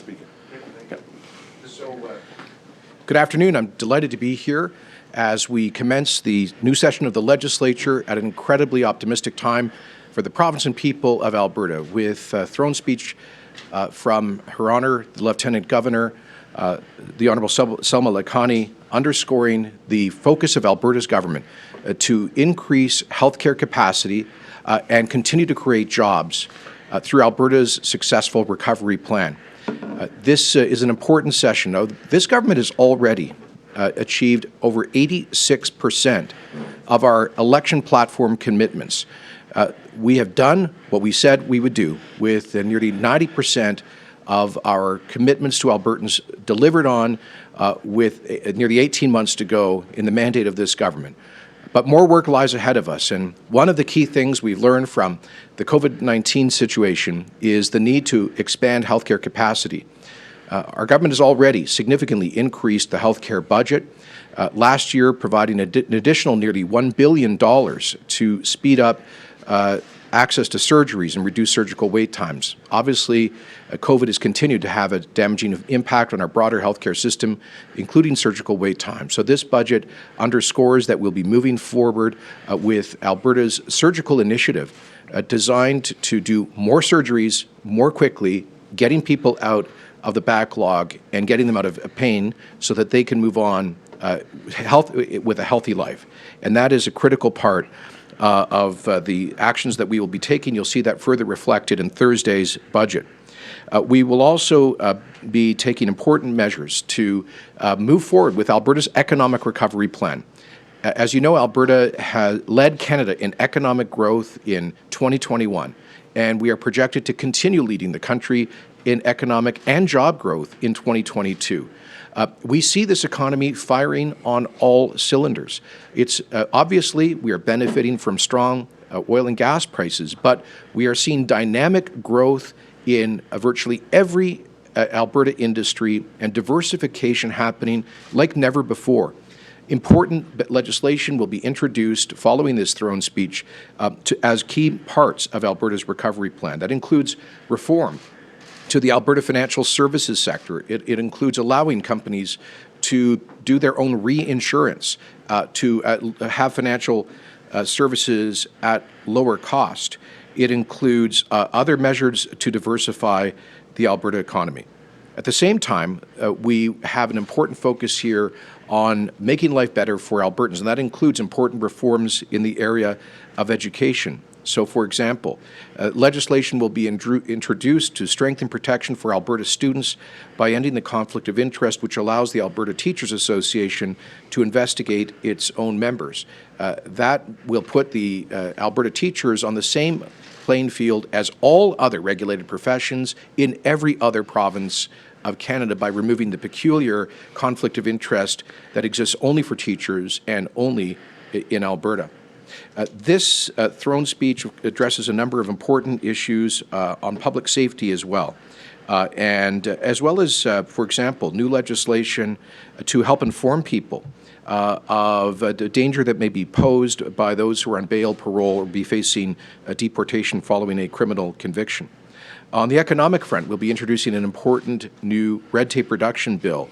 speaking. Good afternoon. I'm delighted to be here as we commence the new session of the legislature at an incredibly optimistic time for the province and people of Alberta, with throne speech from Her Honour, the Lieutenant Governor, the Honourable Selma Lakhani, underscoring the focus of Alberta's government to increase healthcare capacity and continue to create jobs through Alberta's successful recovery plan. This is an important session. Now, this government has already achieved over 86% of our election platform commitments. We have done what we said we would do, with nearly 90% of our commitments to Albertans delivered on, with nearly 18 months to go in the mandate of this government. But more work lies ahead of us, and one of the key things we've learned from the COVID-19 situation is the need to expand healthcare capacity. Our government has already significantly increased the healthcare budget, last year providing an additional nearly $1 billion to speed up access to surgeries and reduce surgical wait times. Obviously, COVID has continued to have a damaging impact on our broader healthcare system, including surgical wait times. So this budget underscores that we'll be moving forward with Alberta's surgical initiative designed to do more surgeries more quickly, getting people out of the backlog and getting them out of pain so that they can move on with a healthy life. And that is a critical part of the actions that we will be taking. You'll see that further reflected in Thursday's budget. We will also be taking important measures to move forward with Alberta's economic recovery plan. As you know, Alberta has led Canada in economic growth in 2021, and we are projected to continue leading the country in economic and job growth in 2022. We see this economy firing on all cylinders. It's obviously we are benefiting from strong oil and gas prices, but we are seeing dynamic growth in virtually every Alberta industry and diversification happening like never before. Important legislation will be introduced following this throne speech as key parts of Alberta's recovery plan. That includes reform to the Alberta financial services sector. It includes allowing companies to do their own reinsurance, to have financial services at lower cost. It includes other measures to diversify the Alberta economy. At the same time, we have an important focus here on making life better for Albertans, and that includes important reforms in the area of education. So, for example, legislation will be introduced to strengthen protection for Alberta students by ending the conflict of interest, which allows the Alberta Teachers Association to investigate its own members. That will put the Alberta teachers on the same playing field as all other regulated professions in every other province of Canada by removing the peculiar conflict of interest that exists only for teachers and only in Alberta. This throne speech addresses a number of important issues on public safety as well, and as well as, for example, new legislation to help inform people of the danger that may be posed by those who are on bail, parole, or be facing deportation following a criminal conviction. On the economic front, we'll be introducing an important new red tape reduction bill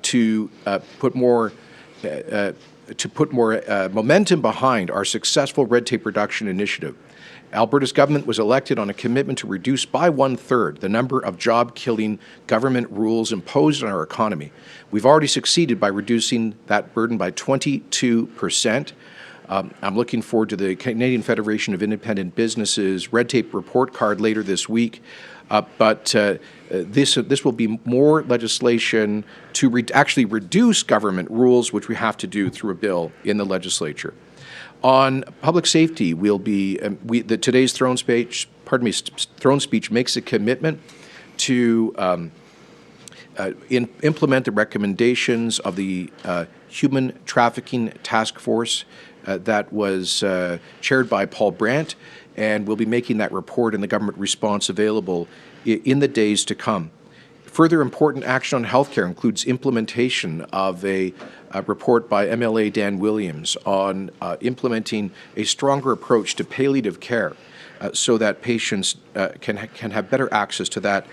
to put more momentum behind our successful red tape reduction initiative. Alberta's government was elected on a commitment to reduce by 1/3 the number of job-killing government rules imposed on our economy. We've already succeeded by reducing that burden by 22%. I'm looking forward to the Canadian Federation of Independent Businesses red tape report card later this week. But this will be more legislation to actually reduce government rules, which we have to do through a bill in the legislature. On public safety, we'll be today's throne speech makes a commitment to implement the recommendations of the Human Trafficking Task Force that was chaired by Paul Brandt, and we'll be making that report and the government response available in the days to come. Further important action on healthcare includes implementation of a report by MLA Dan Williams on implementing a stronger approach to palliative care so that patients can have better access to that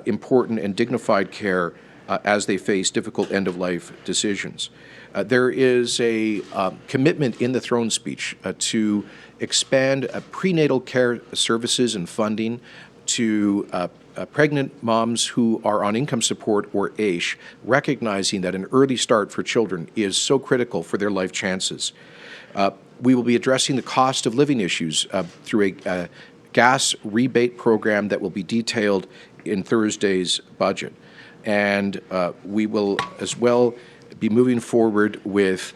important and dignified care as they face difficult end-of-life decisions. There is a commitment in the throne speech to expand prenatal care services and funding to pregnant moms who are on income support or AISH, recognizing that an early start for children is so critical for their life chances. We will be addressing the cost of living issues through a gas rebate program that will be detailed in Thursday's budget. And we will as well be moving forward with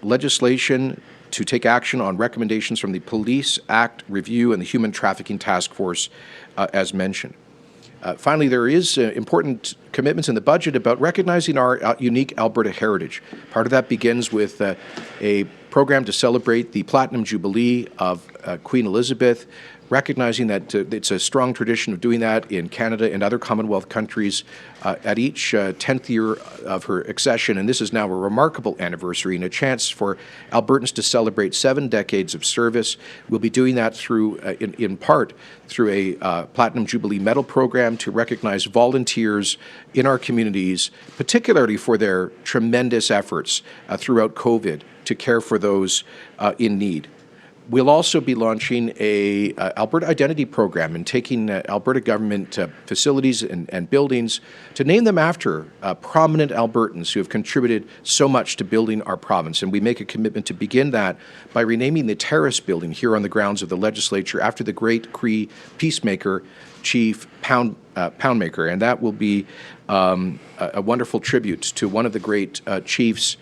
legislation to take action on recommendations from the Police Act Review and the Human Trafficking Task Force, as mentioned. Finally, there is important commitments in the budget about recognizing our unique Alberta heritage. Part of that begins with a program to celebrate the Platinum Jubilee of Queen Elizabeth, recognizing that it's a strong tradition of doing that in Canada and other Commonwealth countries at each 10th year of her accession. And this is now a remarkable anniversary and a chance for Albertans to celebrate 7 decades of service. We'll be doing that through, in part, through a Platinum Jubilee Medal program to recognize volunteers in our communities, particularly for their tremendous efforts throughout COVID to care for those in need. We'll also be launching a Alberta Identity program and taking Alberta government facilities and buildings to name them after prominent Albertans who have contributed so much to building our province. And we make a commitment to begin that by renaming the Terrace building here on the grounds of the legislature after the great Cree peacemaker, Chief Poundmaker. And that will be a wonderful tribute to one of the great chiefs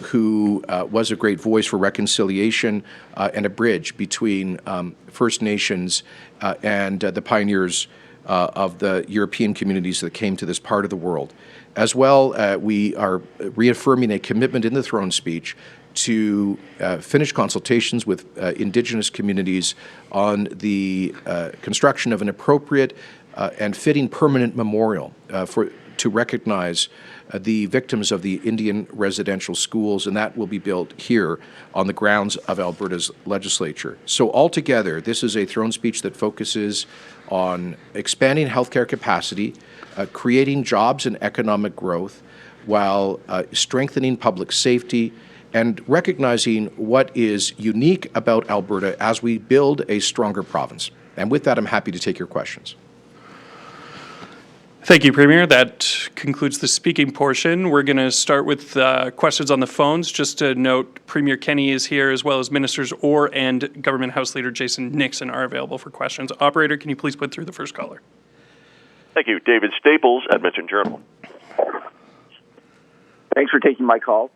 who was a great voice for reconciliation and a bridge between First Nations and the pioneers of the European communities that came to this part of the world. As well, we are reaffirming a commitment in the throne speech to finish consultations with Indigenous communities on the construction of an appropriate and fitting permanent memorial to recognize the victims of the Indian residential schools, and that will be built here on the grounds of Alberta's legislature. So altogether, this is a throne speech that focuses on expanding healthcare capacity, creating jobs and economic growth, while strengthening public safety and recognizing what is unique about Alberta as we build a stronger province. And with that, I'm happy to take your questions. Thank you, Premier. That concludes the speaking portion. We're going to start with questions on the phones. Just to note, Premier Kenney is here, as well as Ministers Orr and Government House Leader Jason Nixon are available for questions. Operator, can you please put through the first caller? Thank you. David Staples, Edmonton Journal. Thanks for taking my call.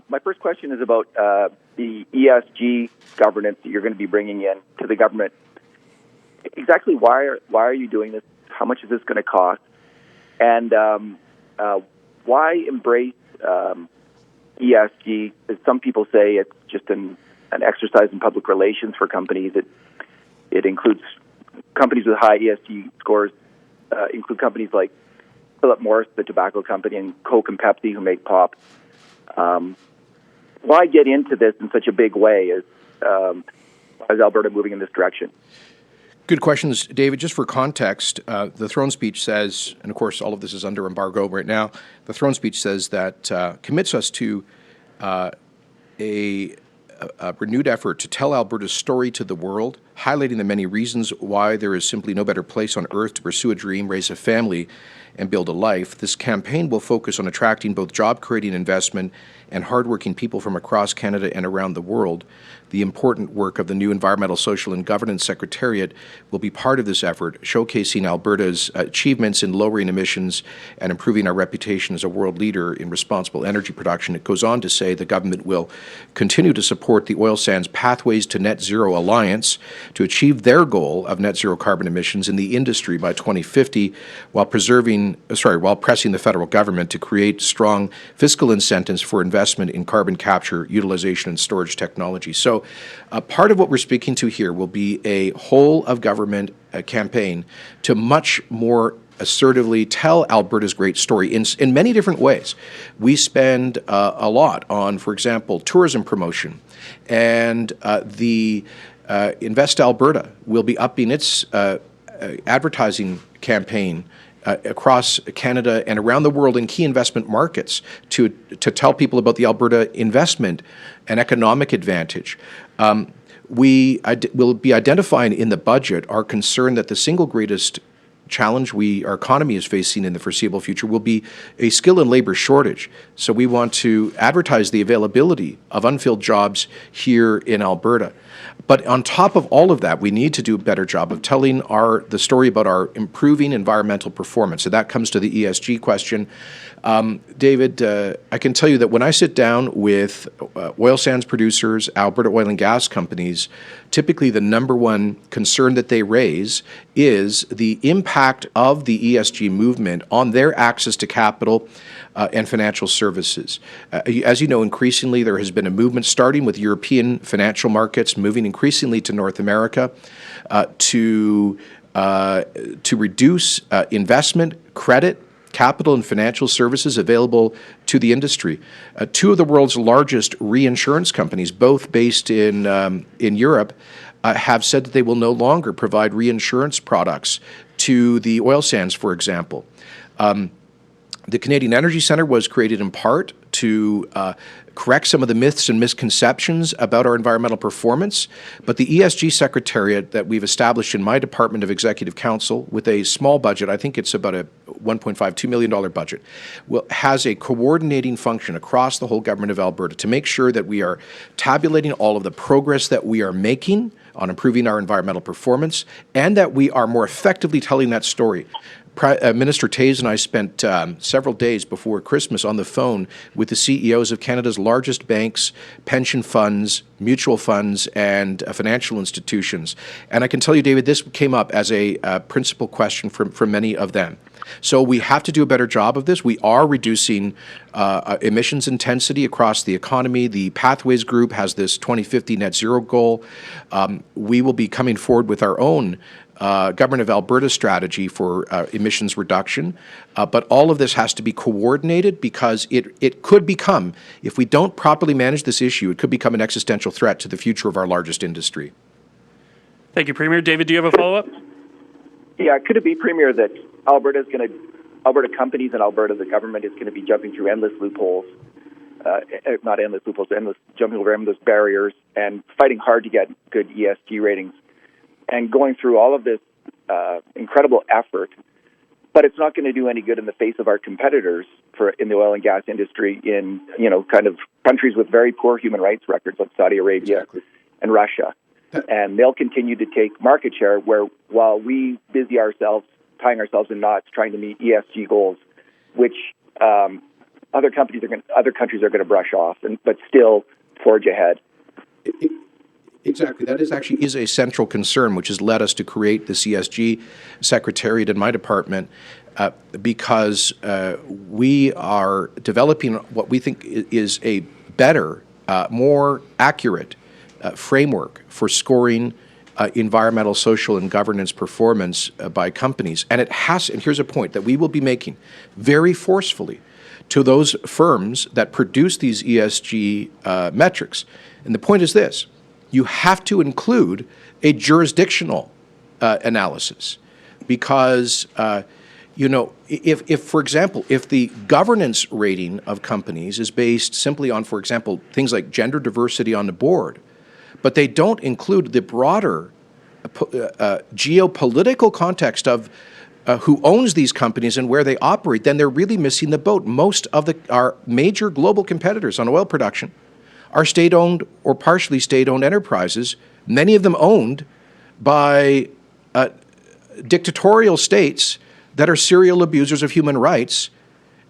My first question is about the ESG governance that you're going to be bringing in to the government. Exactly why are you doing this? How much is this going to cost? And why embrace ESG? As some people say, it's just an exercise in public relations for companies. It includes companies with high ESG scores, include companies like Philip Morris, the tobacco company, and Coke and Pepsi, who make pop. Why get into this in such a big way as Alberta moving in this direction? Good questions, David. Just for context, the throne speech says, and of course all of this is under embargo right now, the throne speech says that commits us to a renewed effort to tell Alberta's story to the world, highlighting the many reasons why there is simply no better place on earth to pursue a dream, raise a family, and build a life. This campaign will focus on attracting both job-creating investment and hardworking people from across Canada and around the world. The important work of the new Environmental, Social and Governance Secretariat will be part of this effort, showcasing Alberta's achievements in lowering emissions and improving our reputation as a world leader in responsible energy production. It goes on to say the government will continue to support the Oil Sands Pathways to Net Zero Alliance to achieve their goal of net zero carbon emissions in the industry by 2050, while pressing the federal government to create strong fiscal incentives for investment in carbon capture, utilization, and storage technology. So part of what we're speaking to here will be a whole of government campaign to much more assertively tell Alberta's great story in many different ways. We spend a lot on, for example, tourism promotion, and the Invest Alberta will be upping its advertising campaign across Canada and around the world in key investment markets to tell people about the Alberta investment and economic advantage. We will be identifying in the budget our concern that the single greatest challenge our economy is facing in the foreseeable future will be a skill and labor shortage. So we want to advertise the availability of unfilled jobs here in Alberta. But on top of all of that, we need to do a better job of telling the story about our improving environmental performance. So that comes to the ESG question. David, I can tell you that when I sit down with oil sands producers, Alberta oil and gas companies, typically the number one concern that they raise is the impact of the ESG movement on their access to capital and financial services. As you know, increasingly there has been a movement starting with European financial markets, moving increasingly to North America to reduce investment, credit, capital and financial services available to the industry. Two of the world's largest reinsurance companies, both based in Europe, have said that they will no longer provide reinsurance products to the oil sands, for example. The Canadian Energy Centre was created in part to correct some of the myths and misconceptions about our environmental performance, but the ESG secretariat that we've established in my Department of Executive Council with a small budget, I think it's about a $1.52 million budget, has a coordinating function across the whole government of Alberta to make sure that we are tabulating all of the progress that we are making on improving our environmental performance and that we are more effectively telling that story. Minister Toews and I spent several days before Christmas on the phone with the CEOs of Canada's largest banks, pension funds, mutual funds, and financial institutions. And I can tell you, David, this came up as a principal question from many of them. So we have to do a better job of this. We are reducing emissions intensity across the economy. The Pathways Group has this 2050 net zero goal. We will be coming forward with our own Government of Alberta strategy for emissions reduction, but all of this has to be coordinated because it could become, if we don't properly manage this issue, it could become an existential threat to the future of our largest industry. Thank you, Premier. David, do you have a follow-up? Yeah, could it be, Premier, that Alberta companies and Alberta, the government, is going to be jumping through endless loopholes, not endless loopholes, jumping over endless barriers and fighting hard to get good ESG ratings and going through all of this incredible effort, but it's not going to do any good in the face of our competitors in the oil and gas industry in, kind of countries with very poor human rights records like Saudi Arabia and Russia. And they'll continue to take market share while we busy ourselves, tying ourselves in knots, trying to meet ESG goals, which other countries are going to brush off, but still forge ahead. Exactly. That is a central concern, which has led us to create the ESG secretariat in my department, because we are developing what we think is a better, more accurate framework for scoring environmental, social, and governance performance by companies. And and here's a point that we will be making very forcefully to those firms that produce these ESG metrics. And the point is this: you have to include a jurisdictional analysis because, if, for example, if the governance rating of companies is based simply on, for example, things like gender diversity on the board, but they don't include the broader geopolitical context of who owns these companies and where they operate, then they're really missing the boat. Most of our major global competitors on oil production are state-owned or partially state-owned enterprises, many of them owned by dictatorial states that are serial abusers of human rights,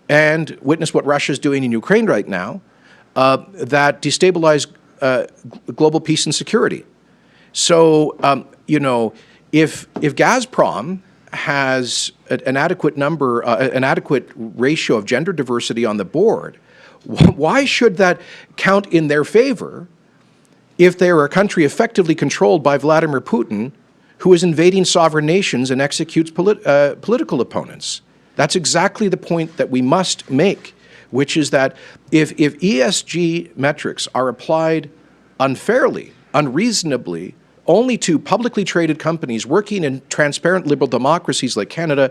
and witness what Russia's doing in Ukraine right now, that destabilize global peace and security. So, if Gazprom has an adequate ratio of gender diversity on the board, why should that count in their favor if they are a country effectively controlled by Vladimir Putin, who is invading sovereign nations and executes political opponents? That's exactly the point that we must make, which is that if ESG metrics are applied unfairly, unreasonably, only to publicly traded companies working in transparent liberal democracies like Canada,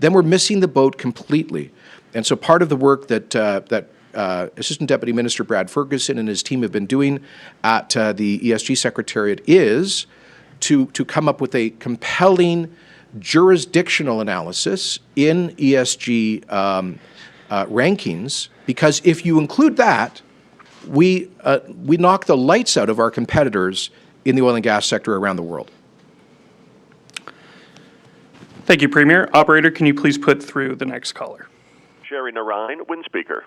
then we're missing the boat completely. And so part of the work that Assistant Deputy Minister Brad Ferguson and his team have been doing at the ESG Secretariat is to come up with a compelling jurisdictional analysis in ESG rankings, because if you include that, we knock the lights out of our competitors in the oil and gas sector around the world. Thank you, Premier. Operator, can you please put through the next caller? Sherry Narine, Wind Speaker.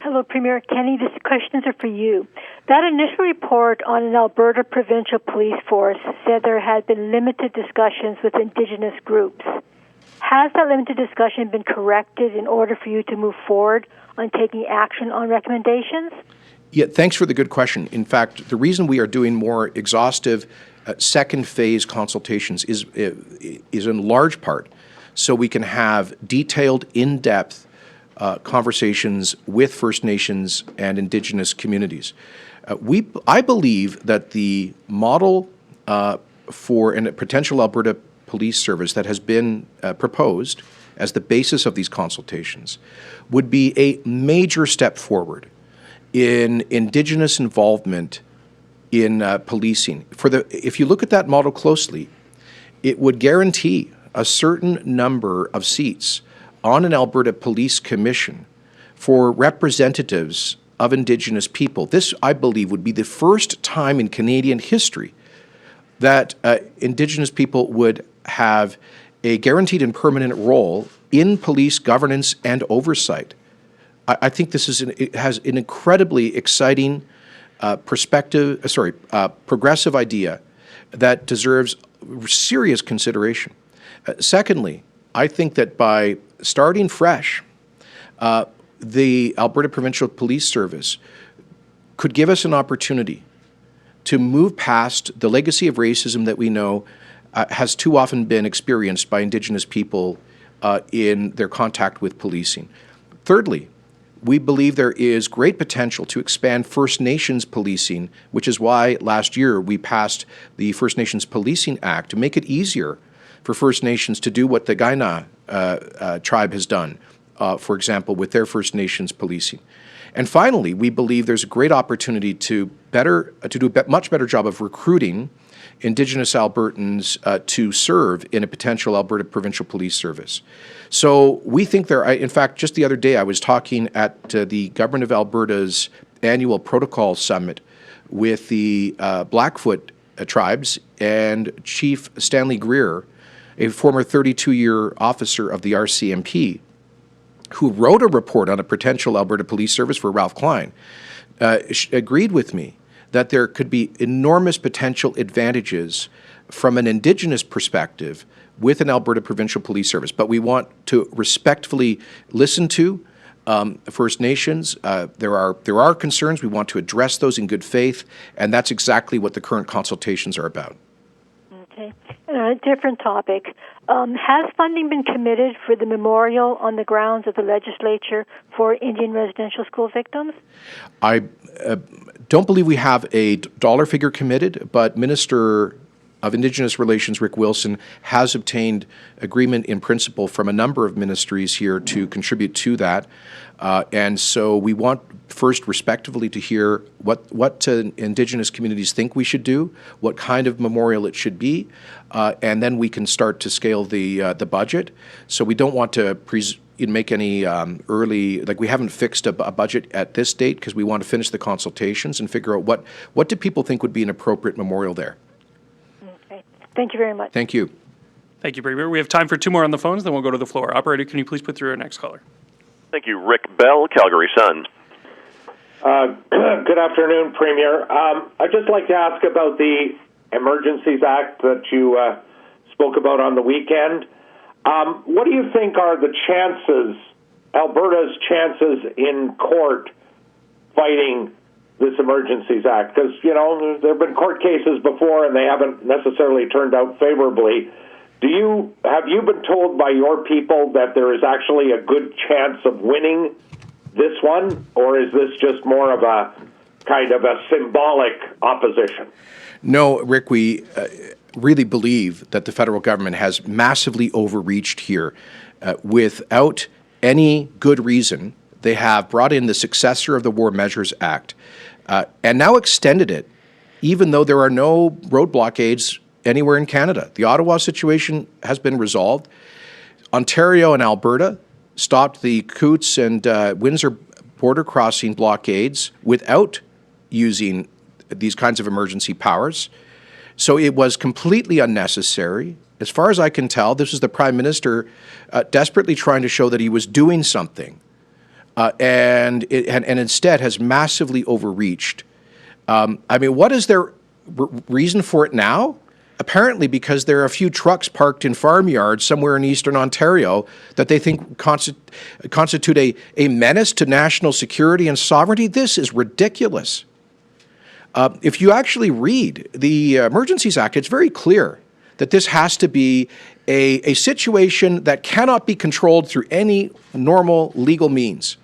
Hello, Premier Kenney. These questions are for you. That initial report on an Alberta provincial police force said there had been limited discussions with Indigenous groups. Has that limited discussion been corrected in order for you to move forward on taking action on recommendations? Yeah, thanks for the good question. In fact, the reason we are doing more exhaustive second phase consultations is in large part so we can have detailed, in-depth conversations with First Nations and Indigenous communities. I believe that the model for a potential Alberta police service that has been proposed as the basis of these consultations would be a major step forward in Indigenous involvement in policing. If you look at that model closely, it would guarantee a certain number of seats on an Alberta Police Commission for representatives of Indigenous people. This, I believe, would be the first time in Canadian history that Indigenous people would have a guaranteed and permanent role in police governance and oversight. I think this it has an incredibly exciting progressive idea that deserves serious consideration. Secondly, I think that by starting fresh, the Alberta Provincial Police Service could give us an opportunity to move past the legacy of racism that we know has too often been experienced by Indigenous people in their contact with policing. Thirdly, we believe there is great potential to expand First Nations policing, which is why last year we passed the First Nations Policing Act to make it easier for First Nations to do what the Kainai tribe has done, for example, with their First Nations policing. And finally, we believe there's a great opportunity to do a much better job of recruiting Indigenous Albertans to serve in a potential Alberta Provincial Police Service. So we think in fact, just the other day I was talking at the Government of Alberta's annual protocol summit with the Blackfoot tribes and Chief Stanley Greer, a former 32-year officer of the RCMP, who wrote a report on a potential Alberta Police Service for Ralph Klein, agreed with me that there could be enormous potential advantages from an Indigenous perspective with an Alberta Provincial Police Service. But we want to respectfully listen to First Nations. There are concerns. We want to address those in good faith, and that's exactly what the current consultations are about. Okay. And on a different topic, has funding been committed for the memorial on the grounds of the legislature for Indian residential school victims? I don't believe we have a dollar figure committed, but Minister of Indigenous Relations Rick Wilson has obtained agreement in principle from a number of ministries here to contribute to that. And so we want first respectively to hear what Indigenous communities think we should do, what kind of memorial it should be, and then we can start to scale the budget. So we don't want to make any we haven't fixed a budget at this date because we want to finish the consultations and figure out what do people think would be an appropriate memorial there. Okay. Thank you very much. Thank you. Thank you, Premier. We have time for two more on the phones, then we'll go to the floor. Operator, can you please put through our next caller? Thank you. Rick Bell, Calgary Sun. Good afternoon, Premier. I'd just like to ask about the Emergencies Act that you spoke about on the weekend. What do you think are the chances, Alberta's chances in court fighting this Emergencies Act? Because, there have been court cases before and they haven't necessarily turned out favorably. Have you been told by your people that there is actually a good chance of winning this one, or is this just more of a kind of a symbolic opposition? No, Rick, we really believe that the federal government has massively overreached here without any good reason. They have brought in the successor of the War Measures Act and now extended it, even though there are no road blockades anywhere in Canada. The Ottawa situation has been resolved. Ontario and Alberta stopped the Coutts and Windsor border crossing blockades without using these kinds of emergency powers. So it was completely unnecessary. As far as I can tell, this is the Prime Minister desperately trying to show that he was doing something, and instead has massively overreached. I mean, what is their reason for it now? Apparently because there are a few trucks parked in farmyards somewhere in eastern Ontario that they think constitute a menace to national security and sovereignty. This is ridiculous. If you actually read the Emergencies Act, it's very clear that this has to be a situation that cannot be controlled through any normal legal means,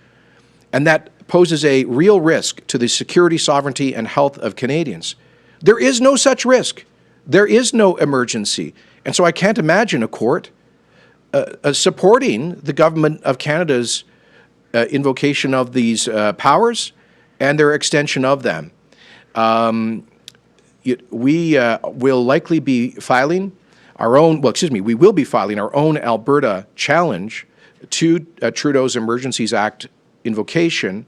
and that poses a real risk to the security, sovereignty, and health of Canadians. There is no such risk. There is no emergency. And so I can't imagine a court supporting the government of Canada's invocation of these powers and their extension of them. We will likely be filing our own, we will be filing our own Alberta challenge to Trudeau's Emergencies Act invocation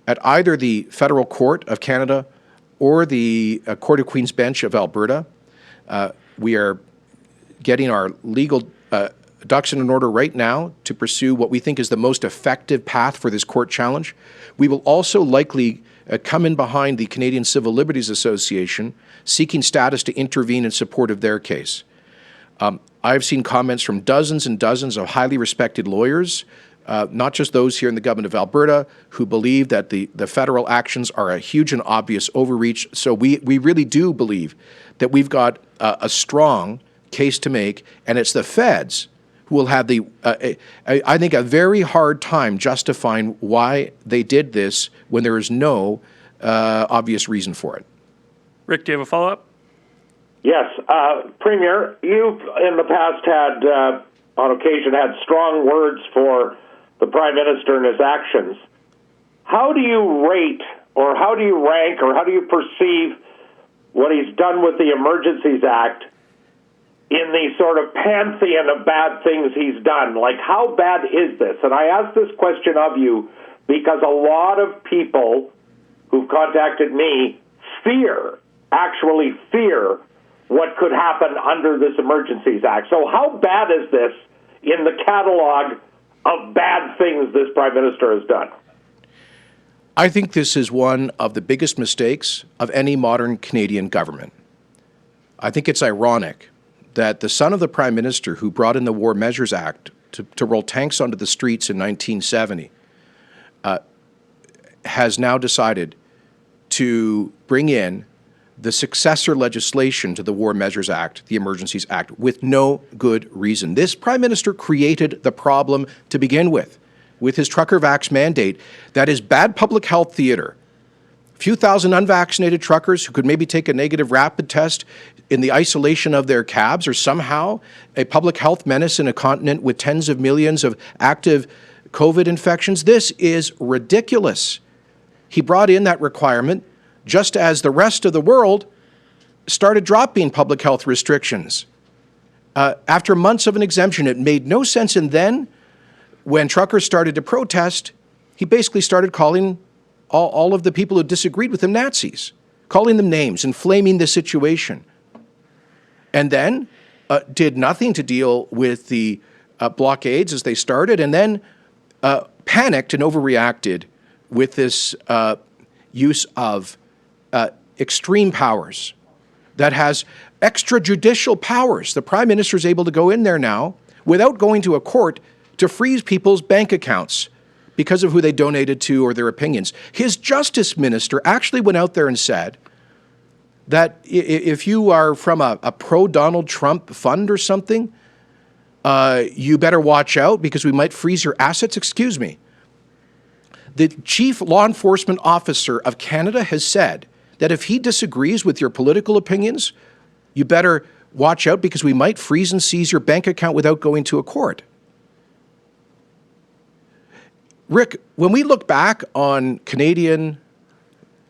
at either the Federal Court of Canada or the Court of Queen's Bench of Alberta. We are getting our legal ducks in order right now to pursue what we think is the most effective path for this court challenge. We will also likely come in behind the Canadian Civil Liberties Association, seeking status to intervene in support of their case. I've seen comments from dozens and dozens of highly respected lawyers, not just those here in the government of Alberta, who believe that the federal actions are a huge and obvious overreach. So we really do believe that we've got a strong case to make, and it's the feds who will have I think, a very hard time justifying why they did this when there is no obvious reason for it. Rick, do you have a follow-up? Yes. Premier, you've in the past had, on occasion, had strong words for the Prime Minister and his actions. How do you rate, or how do you rank, or how do you perceive what he's done with the Emergencies Act in the sort of pantheon of bad things he's done? Like, how bad is this? And I ask this question of you because a lot of people who've contacted me actually fear what could happen under this Emergencies Act. So how bad is this in the catalog of bad things this Prime Minister has done? I think this is one of the biggest mistakes of any modern Canadian government. I think it's ironic that the son of the Prime Minister who brought in the War Measures Act to roll tanks onto the streets in 1970 has now decided to bring in the successor legislation to the War Measures Act, the Emergencies Act, with no good reason. This Prime Minister created the problem to begin with his trucker vax mandate. That is bad public health theater. A few thousand unvaccinated truckers who could maybe take a negative rapid test in the isolation of their cabs are somehow a public health menace in a continent with tens of millions of active COVID infections. This is ridiculous. He brought in that requirement just as the rest of the world started dropping public health restrictions. After months of an exemption, it made no sense. And then when truckers started to protest, he basically started calling all of the people who disagreed with him Nazis, calling them names, inflaming the situation. And then did nothing to deal with the blockades as they started, and then panicked and overreacted with this use of extreme powers that has extrajudicial powers. The Prime Minister is able to go in there now without going to a court to freeze people's bank accounts because of who they donated to or their opinions. His Justice Minister actually went out there and said that if you are from a pro-Donald Trump fund or something, you better watch out because we might freeze your assets. Excuse me. The chief law enforcement officer of Canada has said that if he disagrees with your political opinions, you better watch out because we might freeze and seize your bank account without going to a court. Rick, when we look back on Canadian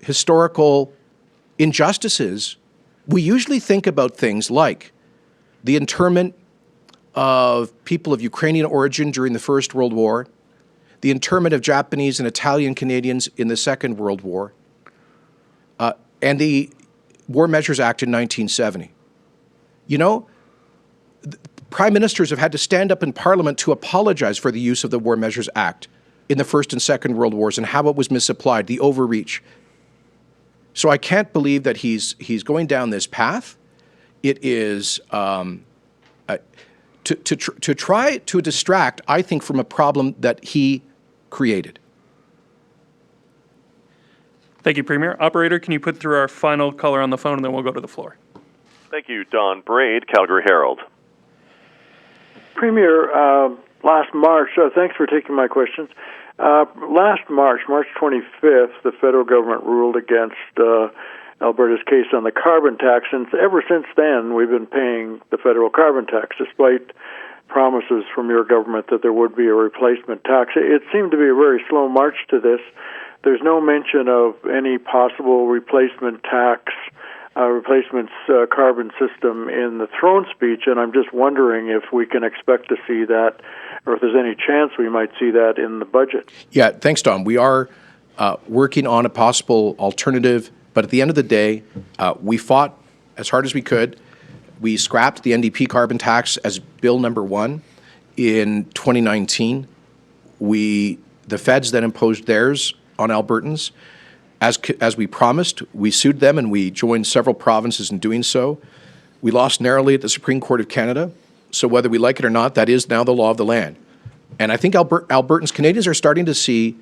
historical injustices, we usually think about things like the internment of people of Ukrainian origin during the First World War, the internment of Japanese and Italian Canadians in the Second World War, and the War Measures Act in 1970. You know, prime ministers have had to stand up in Parliament to apologize for the use of the War Measures Act in the First and Second World Wars and how it was misapplied, the overreach. So I can't believe that he's going down this path. It is to try to distract, I think, from a problem that he created. Thank you, Premier. Operator, can you put through our final caller on the phone, and then we'll go to the floor. Thank you, Don Braid, Calgary Herald. Premier, last March, thanks for taking my questions. Last March 25th, the federal government ruled against Alberta's case on the carbon tax, and ever since then we've been paying the federal carbon tax, despite promises from your government that there would be a replacement tax. It seemed to be a very slow march to this. There's no mention of any possible replacement tax, carbon system in the throne speech, and I'm just wondering if we can expect to see that, or if there's any chance we might see that in the budget. Yeah, thanks, Don. We are working on a possible alternative, but at the end of the day, we fought as hard as we could. We scrapped the NDP carbon tax as Bill number 1 in 2019. The feds then imposed theirs on Albertans. As we promised, we sued them and we joined several provinces in doing so. We lost narrowly at the Supreme Court of Canada. So whether we like it or not, that is now the law of the land. And I think Albertans, Canadians are starting to see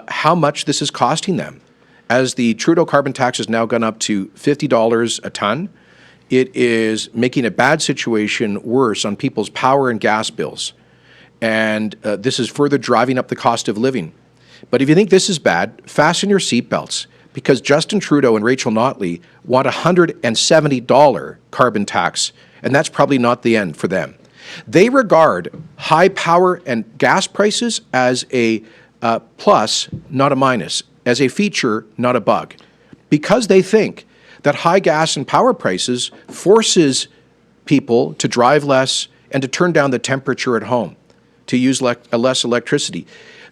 how much this is costing them. As the Trudeau carbon tax has now gone up to $50 a ton, it is making a bad situation worse on people's power and gas bills. And this is further driving up the cost of living. But if you think this is bad, fasten your seatbelts, because Justin Trudeau and Rachel Notley want a $170 carbon tax, and that's probably not the end for them. They regard high power and gas prices as a plus, not a minus, as a feature, not a bug, because they think that high gas and power prices forces people to drive less and to turn down the temperature at home, to use less electricity.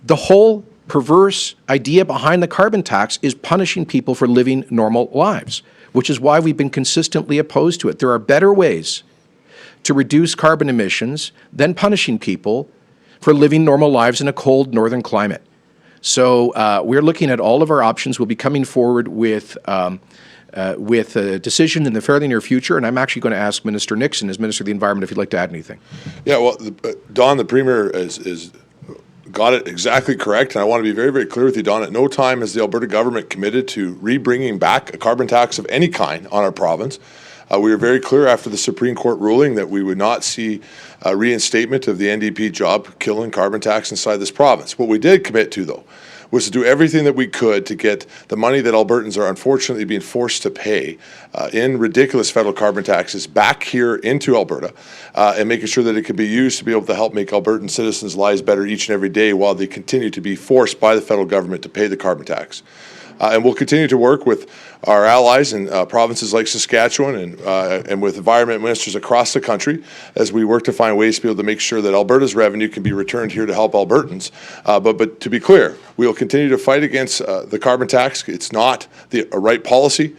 The whole perverse idea behind the carbon tax is punishing people for living normal lives, which is why we've been consistently opposed to it. There are better ways to reduce carbon emissions than punishing people for living normal lives in a cold northern climate. So we're looking at all of our options. We'll be coming forward with a decision in the fairly near future, and I'm actually going to ask Minister Nixon, as Minister of the Environment, if he'd like to add anything. Yeah, well, Don, the Premier is got it exactly correct, and I want to be very, very clear with you, Don. At no time has the Alberta government committed to re-bringing back a carbon tax of any kind on our province. We were very clear after the Supreme Court ruling that we would not see a reinstatement of the NDP job-killing carbon tax inside this province. What we did commit to, though, was to do everything that we could to get the money that Albertans are unfortunately being forced to pay in ridiculous federal carbon taxes back here into Alberta, and making sure that it can be used to be able to help make Albertan citizens' lives better each and every day while they continue to be forced by the federal government to pay the carbon tax. And we'll continue to work with our allies in provinces like Saskatchewan and with environment ministers across the country as we work to find ways to be able to make sure that Alberta's revenue can be returned here to help Albertans. But to be clear, we will continue to fight against the carbon tax. It's not a right policy.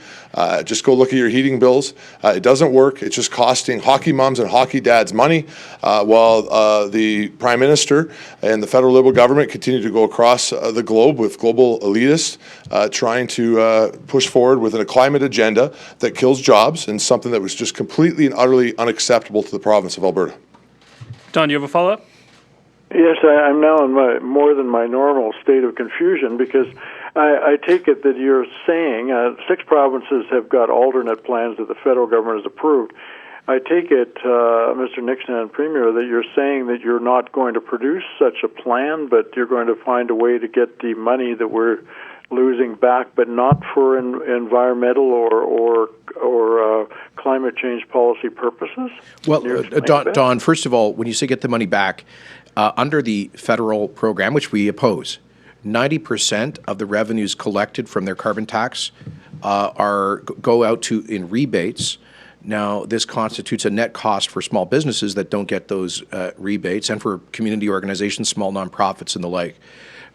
Just go look at your heating bills. It doesn't work. It's just costing hockey moms and hockey dads money, while the Prime Minister and the federal Liberal government continue to go across the globe with global elitists trying to push forward with a climate agenda that kills jobs and something that was just completely and utterly unacceptable to the province of Alberta. Don, do you have a follow-up? Yes, I'm now in more than my normal state of confusion, because I take it that you're saying 6 provinces have got alternate plans that the federal government has approved. I take it, Mr. Nixon and Premier, that you're saying that you're not going to produce such a plan, but you're going to find a way to get the money that we're losing back, but not for environmental or climate change policy purposes? Well, Don, first of all, when you say get the money back, under the federal program, which we oppose, 90% of the revenues collected from their carbon tax go out in rebates. Now, this constitutes a net cost for small businesses that don't get those rebates, and for community organizations, small nonprofits, and the like.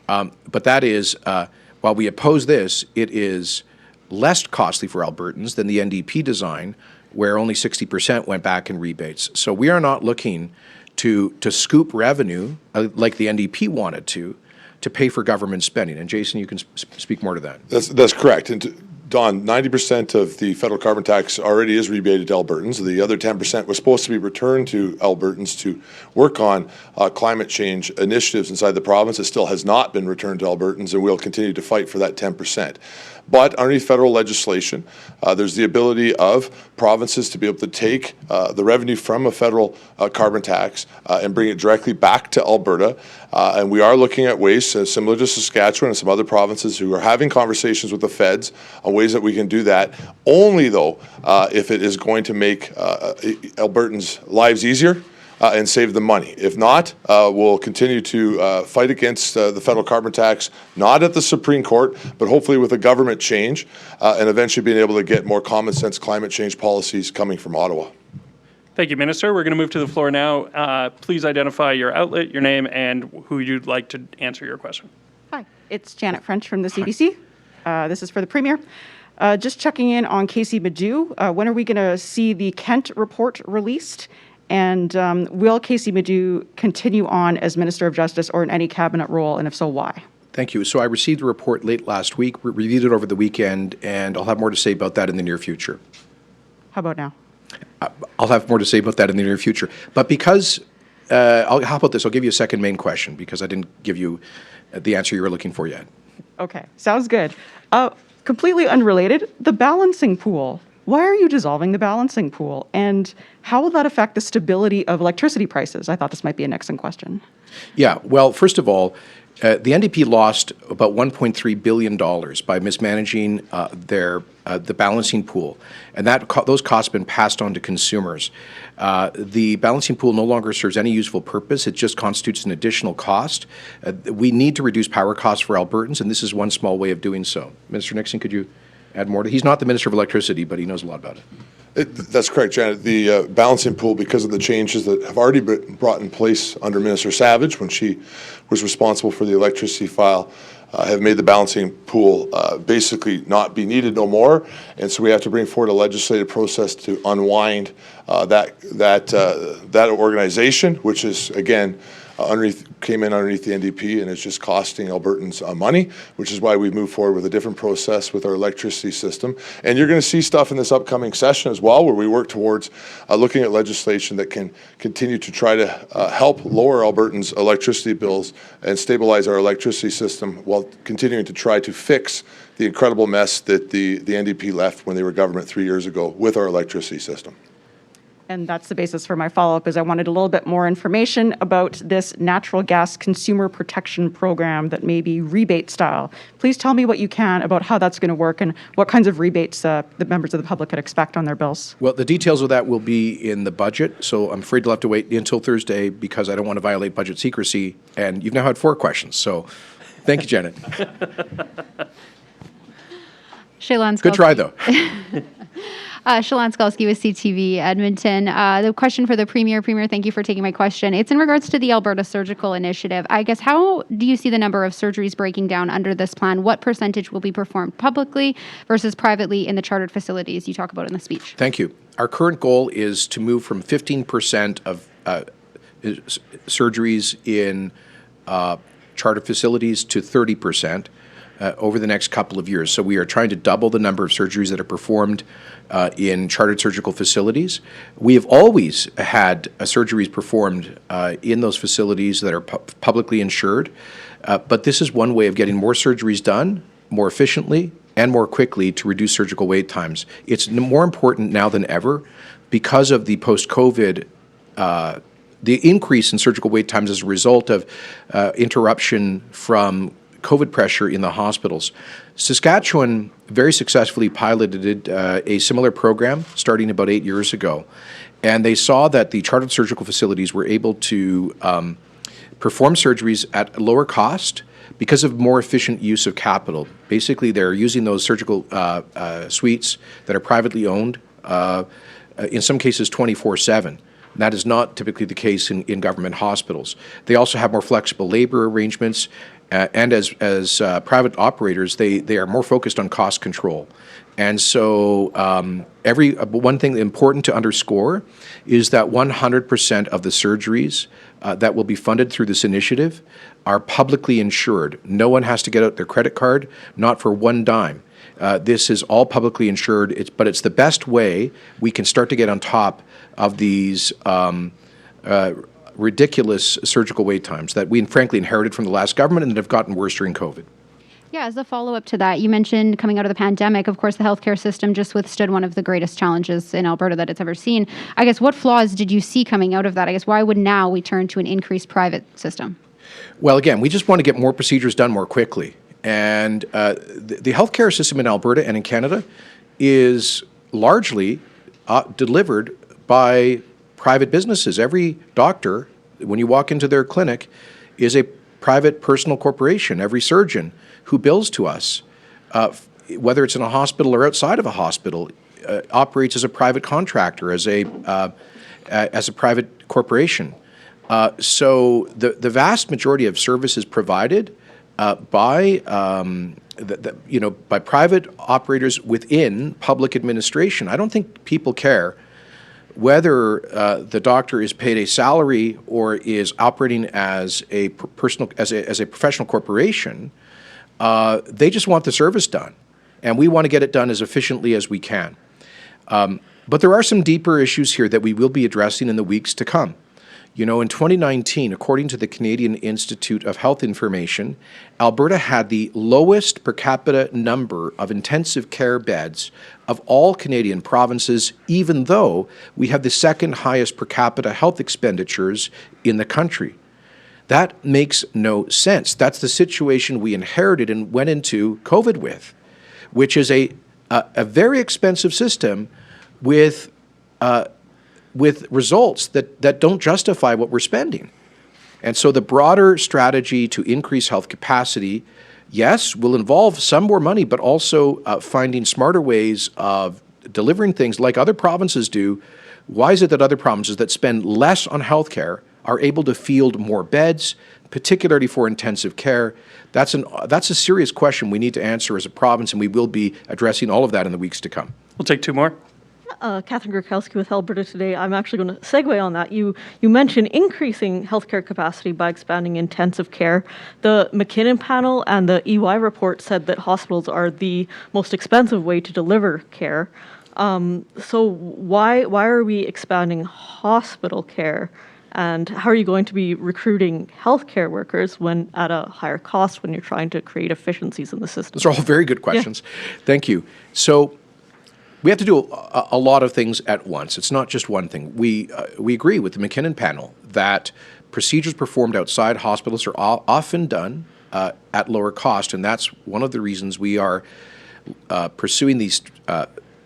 But that is, while we oppose this, it is less costly for Albertans than the NDP design, where only 60% went back in rebates. So we are not looking to scoop revenue like the NDP wanted to pay for government spending. And Jason, you can speak more to that. That's correct. And Don, 90% of the federal carbon tax already is rebated to Albertans. The other 10% was supposed to be returned to Albertans to work on climate change initiatives inside the province. It still has not been returned to Albertans, and we'll continue to fight for that 10%. But underneath federal legislation, there's the ability of provinces to be able to take the revenue from a federal carbon tax and bring it directly back to Alberta. And we are looking at ways, similar to Saskatchewan and some other provinces who are having conversations with the feds on ways that we can do that, only though if it is going to make Albertans' lives easier and save them money. If not, we'll continue to fight against the federal carbon tax, not at the Supreme Court, but hopefully with a government change, and eventually being able to get more common sense climate change policies coming from Ottawa. Thank you, Minister. We're going to move to the floor now. Please identify your outlet, your name, and who you'd like to answer your question. Hi, it's Janet French from the CBC. This is for the Premier. Just checking in on Casey Madu. When are we going to see the Kent report released? And will Casey Madu continue on as Minister of Justice or in any cabinet role, and if so, why? Thank you. So I received a report late last week, reviewed it over the weekend, and I'll have more to say about that in the near future. How about now? I'll have more to say about that in the near future. But because, how about this? I'll give you a second main question because I didn't give you the answer you were looking for yet. Okay, sounds good. Completely unrelated, the balancing pool. Why are you dissolving the balancing pool? And how will that affect the stability of electricity prices? I thought this might be a Nixon question. Yeah, well, first of all, the NDP lost about $1.3 billion by mismanaging the balancing pool, and those costs have been passed on to consumers. The balancing pool no longer serves any useful purpose. It just constitutes an additional cost. We need to reduce power costs for Albertans, and this is one small way of doing so. Minister Nixon, could you add more? He's not the Minister of Electricity, but he knows a lot about it. That's correct, Janet. The balancing pool, because of the changes that have already been brought in place under Minister Savage when she was responsible for the electricity file, have made the balancing pool basically not be needed no more. And so we have to bring forward a legislative process to unwind that organization, which is, again, came in underneath the NDP, and it's just costing Albertans money, which is why we've moved forward with a different process with our electricity system. And you're going to see stuff in this upcoming session as well, where we work towards looking at legislation that can continue to try to help lower Albertans' electricity bills and stabilize our electricity system while continuing to try to fix the incredible mess that the NDP left when they were government 3 years ago with our electricity system. And that's the basis for my follow-up, is I wanted a little bit more information about this natural gas consumer protection program that may be rebate style. Please tell me what you can about how that's going to work and what kinds of rebates the members of the public could expect on their bills. Well, the details of that will be in the budget, so I'm afraid you'll have to wait until Thursday because I don't want to violate budget secrecy, and you've now had 4 questions, so thank you, Janet. Shailan Skalski. Good try, though. Shailan Skalski with CTV Edmonton. The question for the Premier. Premier, thank you for taking my question. It's in regards to the Alberta Surgical Initiative. I guess, how do you see the number of surgeries breaking down under this plan? What percentage will be performed publicly versus privately in the chartered facilities you talk about in the speech? Thank you. Our current goal is to move from 15% of surgeries in chartered facilities to 30%. Over the next couple of years. So we are trying to double the number of surgeries that are performed in chartered surgical facilities. We have always had surgeries performed in those facilities that are publicly insured, but this is one way of getting more surgeries done more efficiently, and more quickly to reduce surgical wait times. It's more important now than ever because of the post-COVID, the increase in surgical wait times as a result of interruption from COVID pressure in the hospitals. Saskatchewan very successfully piloted a similar program starting about 8 years ago. And they saw that the chartered surgical facilities were able to perform surgeries at lower cost because of more efficient use of capital. Basically, they're using those surgical suites that are privately owned, in some cases 24/7. That is not typically the case in government hospitals. They also have more flexible labor arrangements, and as private operators, they are more focused on cost control. And so one thing important to underscore is that 100% of the surgeries that will be funded through this initiative are publicly insured. No one has to get out their credit card, not for one dime. This is all publicly insured, but it's the best way we can start to get on top of these ridiculous surgical wait times that we frankly inherited from the last government and that have gotten worse during COVID. Yeah, as a follow-up to that, you mentioned coming out of the pandemic, of course, the healthcare system just withstood one of the greatest challenges in Alberta that it's ever seen. I guess what flaws did you see coming out of that? I guess why would now we turn to an increased private system? Well, again, we just want to get more procedures done more quickly. And the healthcare system in Alberta and in Canada is largely delivered by private businesses. Every doctor, when you walk into their clinic, is a private personal corporation. Every surgeon who bills to us, whether it's in a hospital or outside of a hospital, operates as a private contractor, as a private corporation. So the vast majority of services provided by private operators within public administration. I don't think people care whether the doctor is paid a salary or is operating as a professional corporation. They just want the service done, and we want to get it done as efficiently as we can. But there are some deeper issues here that we will be addressing in the weeks to come. You know, in 2019, according to the Canadian Institute of Health Information, Alberta had the lowest per capita number of intensive care beds of all Canadian provinces, even though we have the second highest per capita health expenditures in the country. That makes no sense. That's the situation we inherited and went into COVID with, which is a very expensive system with results that don't justify what we're spending. And so the broader strategy to increase health capacity, yes, will involve some more money, but also finding smarter ways of delivering things like other provinces do. Why is it that other provinces that spend less on healthcare are able to field more beds, particularly for intensive care? That's a serious question we need to answer as a province, and we will be addressing all of that in the weeks to come. We'll take two more. Catherine Gurkowski with Alberta Today. I'm actually going to segue on that. You mentioned increasing healthcare capacity by expanding intensive care. The McKinnon panel and the EY report said that hospitals are the most expensive way to deliver care. So why are we expanding hospital care? And how are you going to be recruiting healthcare workers when at a higher cost when you're trying to create efficiencies in the system? Those are all very good questions. Yeah. Thank you. So we have to do a lot of things at once. It's not just one thing. We agree with the McKinnon panel that procedures performed outside hospitals are often done at lower cost, and that's one of the reasons we are pursuing these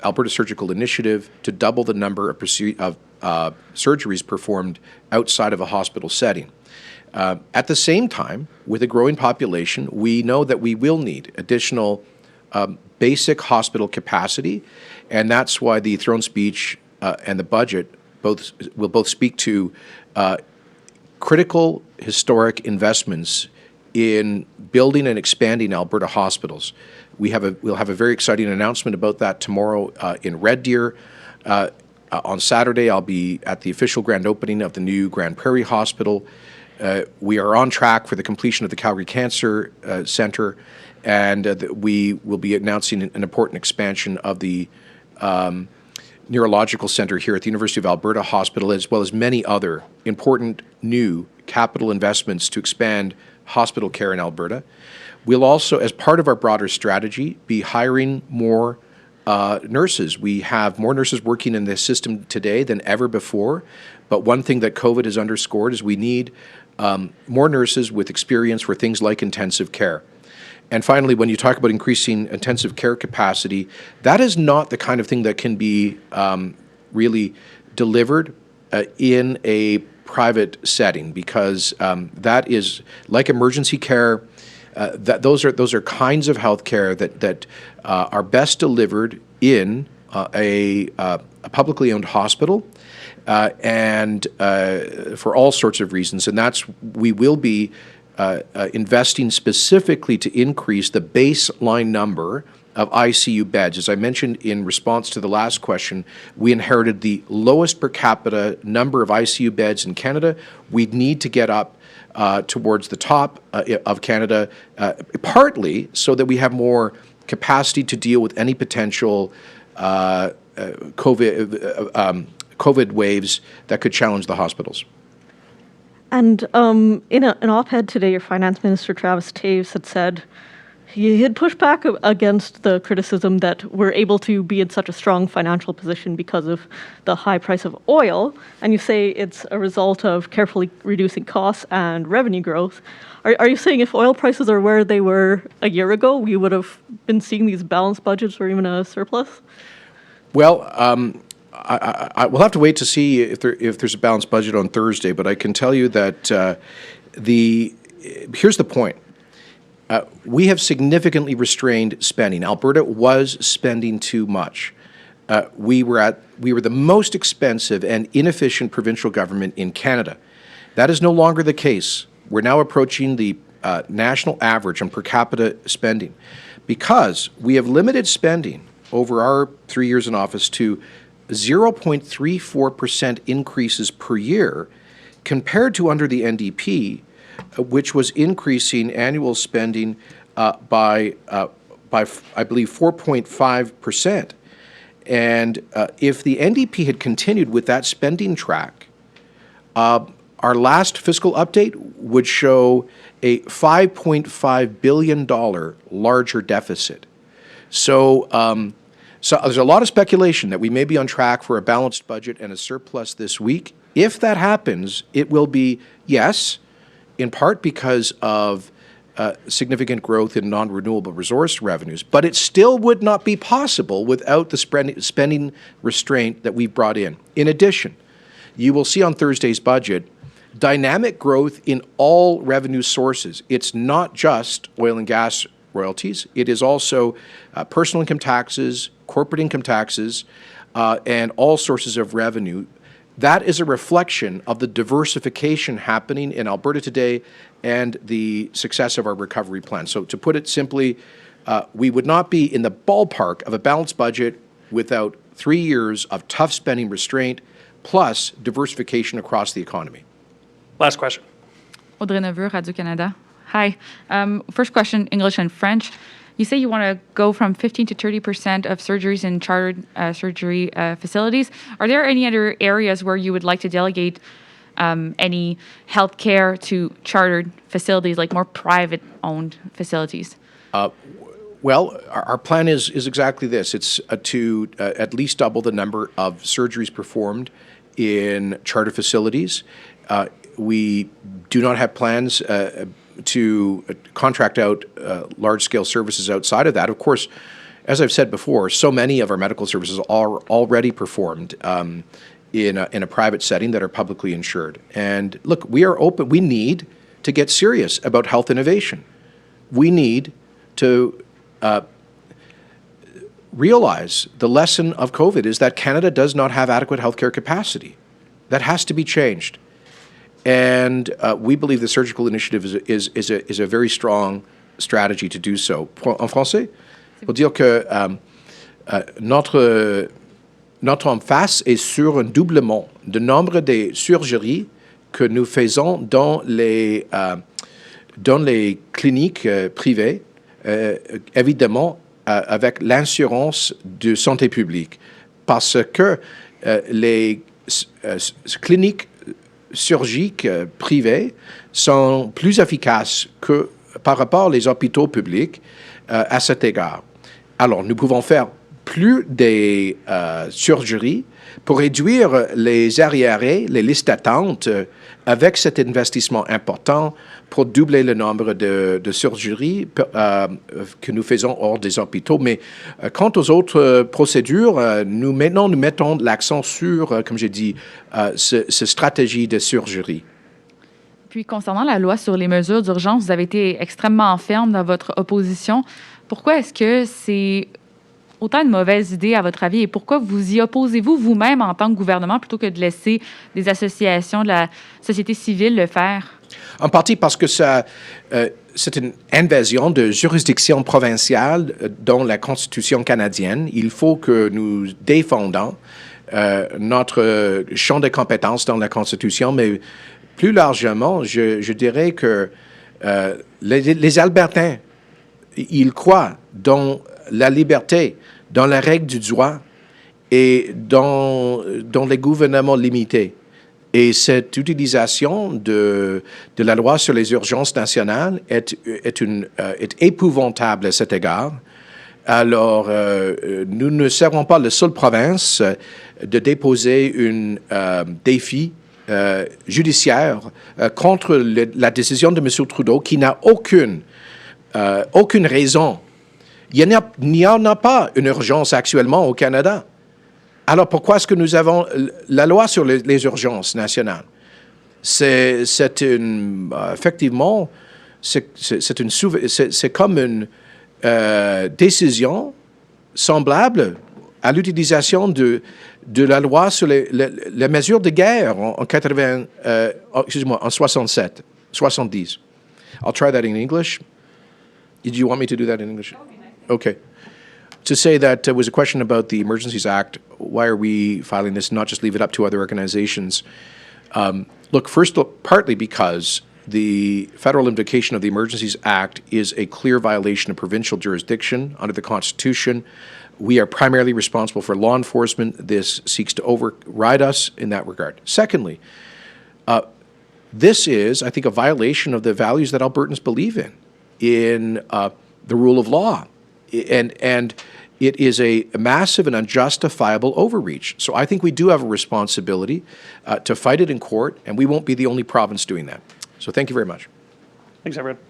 Alberta Surgical Initiative to double the number of surgeries performed outside of a hospital setting. At the same time, with a growing population, we know that we will need additional basic hospital capacity, and that's why the throne speech and the budget will both speak to critical historic investments in building and expanding Alberta hospitals. We'll have a very exciting announcement about that tomorrow in Red Deer. On Saturday, I'll be at the official grand opening of the new Grand Prairie Hospital. We are on track for the completion of the Calgary Cancer Centre, and we will be announcing an important expansion of the Neurological Centre here at the University of Alberta Hospital, as well as many other important new capital investments to expand hospital care in Alberta. We'll also, as part of our broader strategy, be hiring more nurses. We have more nurses working in this system today than ever before. But one thing that COVID has underscored is we need more nurses with experience for things like intensive care. And finally, when you talk about increasing intensive care capacity, that is not the kind of thing that can be really delivered in a private setting, because that is like emergency care. That those are kinds of health care that are best delivered in a publicly owned hospital, and for all sorts of reasons. And we will be investing specifically to increase the baseline number of ICU beds. As I mentioned in response to the last question, we inherited the lowest per capita number of ICU beds in Canada. We need to get up towards the top of Canada, partly so that we have more capacity to deal with any potential COVID waves that could challenge the hospitals. And in an op-ed today, your finance minister, Travis Taves, had said he had pushed back against the criticism that we're able to be in such a strong financial position because of the high price of oil. And you say it's a result of carefully reducing costs and revenue growth. Are you saying if oil prices are where they were a year ago, we would have been seeing these balanced budgets or even a surplus? Well, I will have to wait to see if there's a balanced budget on Thursday, but I can tell you that here's the point. We have significantly restrained spending. Alberta was spending too much. We were the most expensive and inefficient provincial government in Canada. That is no longer the case. We're now approaching the national average on per capita spending, because we have limited spending over our 3 years in office to 0.34% increases per year, compared to under the NDP, which was increasing annual spending by I believe 4.5%. And if the NDP had continued with that spending track, our last fiscal update would show a $5.5 billion larger deficit. So there's a lot of speculation that we may be on track for a balanced budget and a surplus this week. If that happens, it will be, yes, in part because of significant growth in non-renewable resource revenues, but it still would not be possible without the spending restraint that we've brought in. In addition, you will see on Thursday's budget dynamic growth in all revenue sources. It's not just oil and gas royalties. It is also personal income taxes, corporate income taxes, and all sources of revenue. That is a reflection of the diversification happening in Alberta today and the success of our recovery plan. So to put it simply, we would not be in the ballpark of a balanced budget without 3 years of tough spending restraint plus diversification across the economy. Last question. Audrey Neveu, Radio-Canada. Hi. First question, English and French. You say you want to go from 15 to 30% of surgeries in chartered surgery facilities. Are there any other areas where you would like to delegate any healthcare to chartered facilities, like more private-owned facilities? Well, our plan is exactly this. It's to at least double the number of surgeries performed in charter facilities. We do not have plans to contract out large-scale services outside of that. Of course, as I've said before, so many of our medical services are already performed in a private setting that are publicly insured. And look, we are open. We need to get serious about health innovation. We need to realize the lesson of COVID is that Canada does not have adequate healthcare capacity. That has to be changed. And we believe the surgical initiative is a very strong strategy to do so. En français, pour dire que notre emphase est sur un doublement du nombre de surgeries que nous faisons dans les cliniques privées, évidemment avec l'assurance de santé publique, parce que les cliniques chirurgiques privées sont plus efficaces que par rapport aux hôpitaux publics à cet égard. Alors, nous pouvons faire plus des surgeries pour réduire les arriérés, les listes d'attente, avec cet investissement important pour doubler le nombre de surgeries que nous faisons hors des hôpitaux. Mais quant aux autres procédures, nous mettons l'accent sur, comme j'ai dit, cette stratégie de surgerie. Puis, concernant la loi sur les mesures d'urgence, vous avez été extrêmement ferme dans votre opposition. Pourquoi est-ce que c'est autant une mauvaise idée, à votre avis, et pourquoi vous y opposez-vous vous-même en tant que gouvernement plutôt que de laisser des associations de la société civile le faire? En partie parce que c'est une invasion de juridiction provinciale dans la Constitution canadienne. Il faut que nous défendons notre champ de compétences dans la Constitution, mais plus largement, je dirais que les Albertains, ils croient dans la liberté, dans la règle du droit et dans les gouvernements limités. Et cette utilisation de la loi sur les urgences nationales est épouvantable à cet égard. Alors, nous ne serons pas la seule province de déposer un défi judiciaire contre la décision de M. Trudeau qui n'a aucune raison. Il n'y en a pas une urgence actuellement au Canada. Alors pourquoi est-ce que nous avons la loi sur les urgences nationales? Effectivement, c'est comme une décision semblable à l'utilisation de la loi sur les mesures de guerre en 70. I'll try that in English. Did you want me to do that in English? Okay. To say that there was a question about the Emergencies Act, why are we filing this, not just leave it up to other organizations? Look, partly because the federal invocation of the Emergencies Act is a clear violation of provincial jurisdiction under the Constitution. We are primarily responsible for law enforcement. This seeks to override us in that regard. Secondly, this is, I think, a violation of the values that Albertans believe in the rule of law. And it is a massive and unjustifiable overreach. So I think we do have a responsibility to fight it in court, and we won't be the only province doing that. So thank you very much. Thanks, everyone.